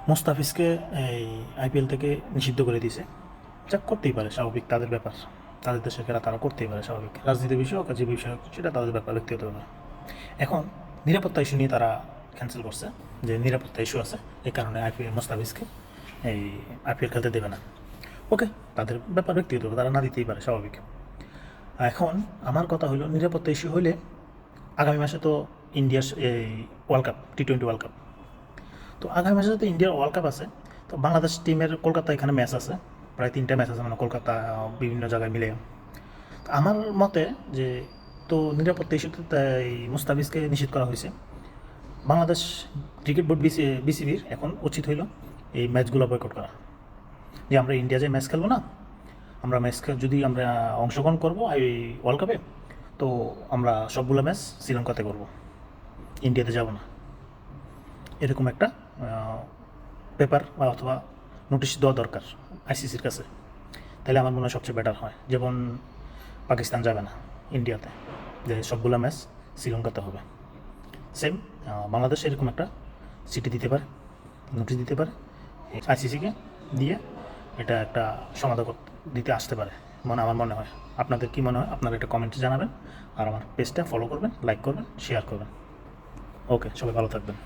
মোস্তাফিজকে এই আইপিএল থেকে নিষিদ্ধ করে দিয়েছে। যা করতেই পারে, স্বাভাবিক, তাদের ব্যাপার, তাদের দেশের খেলা তারা করতেই পারে, স্বাভাবিক। রাজনীতির বিষয় হোক, যে বিষয় হোক, সেটা তাদের ব্যাপার, ব্যক্তিগত ব্যাপার। এখন নিরাপত্তা ইস্যু নিয়ে তারা ক্যান্সেল করছে, যে নিরাপত্তা ইস্যু আছে, এই কারণে আইপিএল মোস্তাফিজকে এই আইপিএল খেলতে দেবে না। ওকে, তাদের ব্যাপার, ব্যক্তিগত, তারা না দিতেই পারে, স্বাভাবিক। এখন আমার কথা হলো, নিরাপত্তা ইস্যু হইলে আগামী মাসে তো ইন্ডিয়ার এই ওয়ার্ল্ড কাপ, টি-20 ওয়ার্ল্ড কাপ। তো আগামী মাসে তো ইন্ডিয়ার ওয়ার্ল্ড কাপ আছে। তো বাংলাদেশ টিমের কলকাতা এখানে ম্যাচ আছে, প্রায় 3টা ম্যাচ আছে, মানে কলকাতা বিভিন্ন জায়গায় মিলে। তো আমার মতে যে, তো নিরাপত্তা ইস্যুতে তাই মুস্তাফিজকে নিষিদ্ধ করা হয়েছে। বাংলাদেশ ক্রিকেট বোর্ড বিসিবির এখন উচিত হইল এই ম্যাচগুলো বয়কট করা, যে আমরা ইন্ডিয়া যে ম্যাচ খেলবো না, আমরা ম্যাচ যদি আমরা অংশগ্রহণ করবো এই ওয়ার্ল্ড কাপে, তো আমরা সবগুলো ম্যাচ শ্রীলঙ্কাতে করব, ইন্ডিয়াতে যাব না। এরকম একটা পেপার বা অথবা নোটিশ দেওয়া দরকার আইসিসির কাছে। তাহলে আমার মনে হয় সবচেয়ে বেটার হয়। যেমন পাকিস্তান যাবে না ইন্ডিয়াতে, যে সবগুলো ম্যাচ শ্রীলঙ্কাতে হবে। সেম বাংলাদেশ এরকম একটা চিঠি দিতে পারে, নোটিশ দিতে পারে আইসিসিকে, দিয়ে এটা একটা সমাধান দিতে আসতে পারে, মানে আমার মনে হয়। আপনাদের কী মনে হয়? আপনারা এটা কমেন্টে জানাবেন, আর আমার পেজটা ফলো করবেন, লাইক করবেন, শেয়ার করবেন। ওকে, সবাই ভালো থাকবেন।